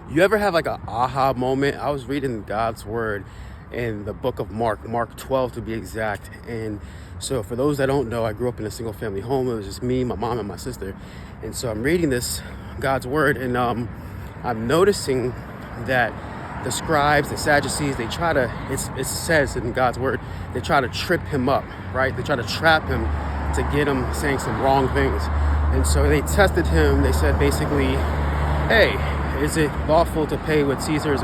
You ever have like an aha moment? I was reading God's word in the book of Mark 12 to be exact. And so for those that don't know, I grew up in a single family home. It was just me, my mom, and my sister. And so I'm reading this God's word, and I'm noticing that the scribes, the Sadducees, they try to, it says in God's word, they try to trip him up, right? They try to trap him to get him saying some wrong things. And so they tested him. They said basically, hey, is it lawful to pay what Caesar's,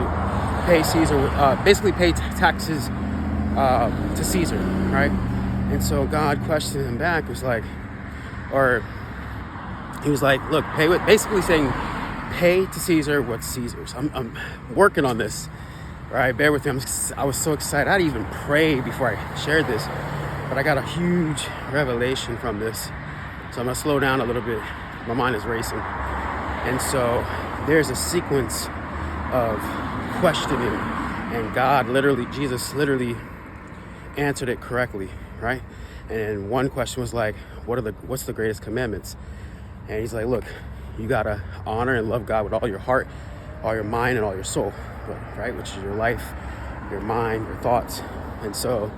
pay Caesar, basically pay taxes to Caesar, right? And so God questioned him back, was like, or he was like, look, pay what, basically saying, pay to Caesar what's Caesar's. I'm working on this, right? Bear with me. I was so excited. I didn't even pray before I shared this, but I got a huge revelation from this. So I'm gonna slow down a little bit. My mind is racing. And so there's a sequence of questioning, and God literally, Jesus literally answered it correctly, right? And one question was like, what's the greatest commandments? And he's like, look, you gotta honor and love God with all your heart, all your mind, and all your soul, right? Which is your life, your mind, your thoughts. And so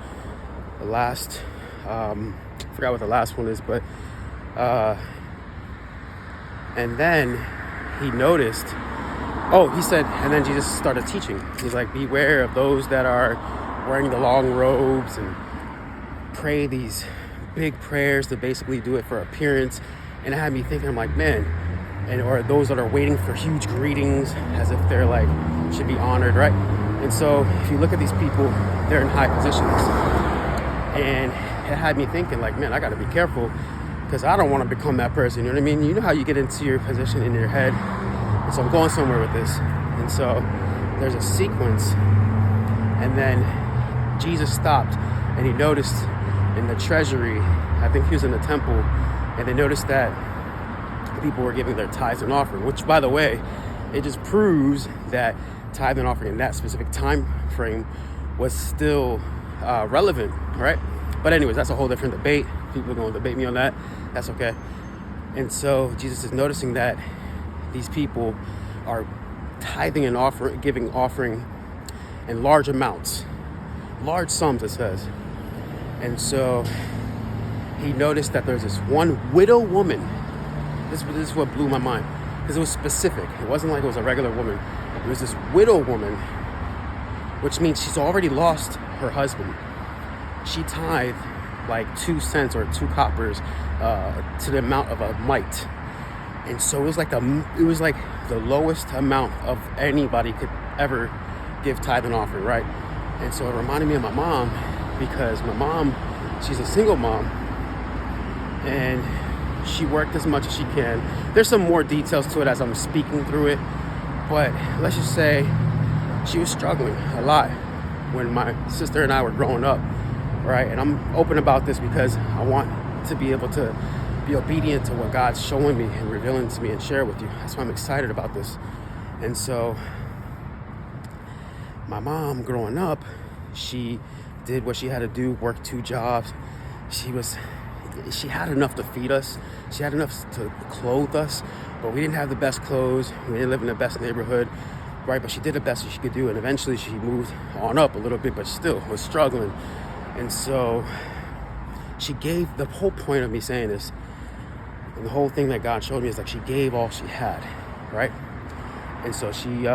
the last, I forgot what the last one is, but, and then he noticed, he said, and then Jesus started teaching. He's like, beware of those that are wearing the long robes and pray these big prayers to basically do it for appearance. And it had me thinking, I'm like, man, or those that are waiting for huge greetings as if they're like, should be honored, right? And so if you look at these people, they're in high positions. And it had me thinking like, man, I gotta be careful, because I don't want to become that person, you know what I mean? You know how you get into your position in your head. And so I'm going somewhere with this. And so there's a sequence, and then Jesus stopped, and he noticed in the treasury, I think he was in the temple, and they noticed that people were giving their tithes and offering, which, by the way, it just proves that tithe and offering in that specific time frame was still relevant, right? But anyways, that's a whole different debate. People are going to debate me on that. That's okay. And so Jesus is noticing that these people are tithing and giving offering in large amounts, large sums, it says. And so he noticed that there's this one widow woman. This is what blew my mind, because it was specific. It wasn't like it was a regular woman. It was this widow woman, which means she's already lost her husband. She tithed like 2 cents or 2 coppers to the amount of a mite. And so it was like the lowest amount of anybody could ever give tithe and offering, right? And so it reminded me of my mom, because my mom, she's a single mom, and she worked as much as she can. There's some more details to it as I'm speaking through it, but let's just say she was struggling a lot when my sister and I were growing up, right? And I'm open about this because I want to be able to be obedient to what God's showing me and revealing to me and share with you. That's why I'm excited about this. And so my mom growing up, she did what she had to do, worked 2 jobs. She had enough to feed us. She had enough to clothe us, but we didn't have the best clothes. We didn't live in the best neighborhood, right? But she did the best that she could do, and eventually she moved on up a little bit, but still was struggling. And so she gave, the whole point of me saying this, and the whole thing that God showed me is like she gave all she had, right? And so she,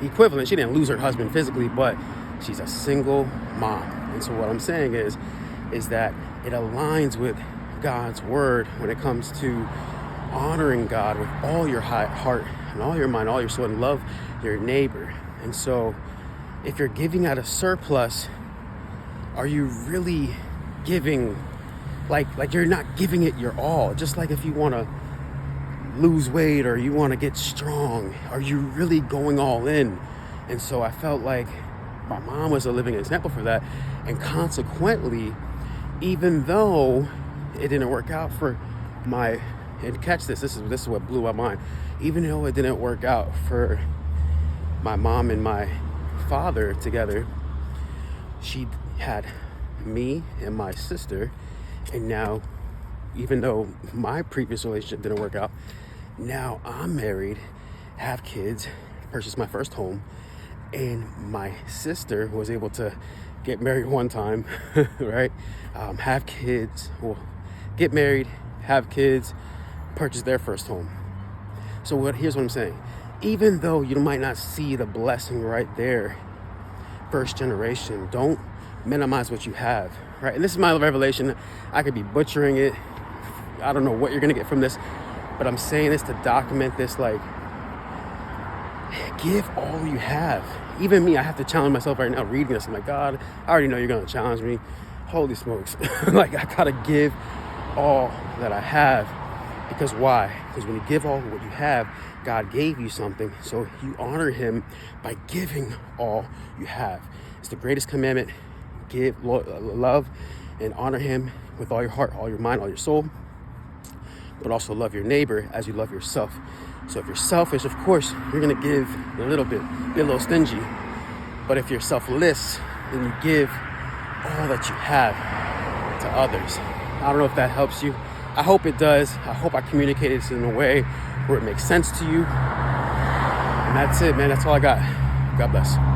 equivalent, she didn't lose her husband physically, but she's a single mom. And so what I'm saying is that it aligns with God's word when it comes to honoring God with all your heart and all your mind, all your soul, and love your neighbor. And so if you're giving out a surplus, are you really giving, like you're not giving it your all? Just like if you want to lose weight or you want to get strong, are you really going all in? And so I felt like my mom was a living example for that. And consequently, even though it didn't work out for and catch this is what blew my mind. Even though it didn't work out for my mom and my father together, she had me and my sister. And now, even though my previous relationship didn't work out, now I'm married, have kids, purchased my first home, and my sister was able to get married one time, right? Have kids, well, get married, have kids, purchase their first home. So here's what I'm saying. Even though you might not see the blessing right there, first generation, don't minimize what you have, right? And this is my revelation. I could be butchering it. I don't know what you're gonna get from this, but I'm saying this to document this, like, give all you have. Even me, I have to challenge myself right now reading this. I'm like, God, I already know you're gonna challenge me. Holy smokes. Like, I gotta give all that I have. Because why? Because when you give all what you have, God gave you something. So you honor him by giving all you have. It's the greatest commandment. Love and honor him with all your heart, all your mind, all your soul. But also love your neighbor as you love yourself. So if you're selfish, of course, you're going to give a little bit, be a little stingy. But if you're selfless, then you give all that you have to others. I don't know if that helps you. I hope it does. I hope I communicated this in a way where it makes sense to you. And that's it, man. That's all I got. God bless.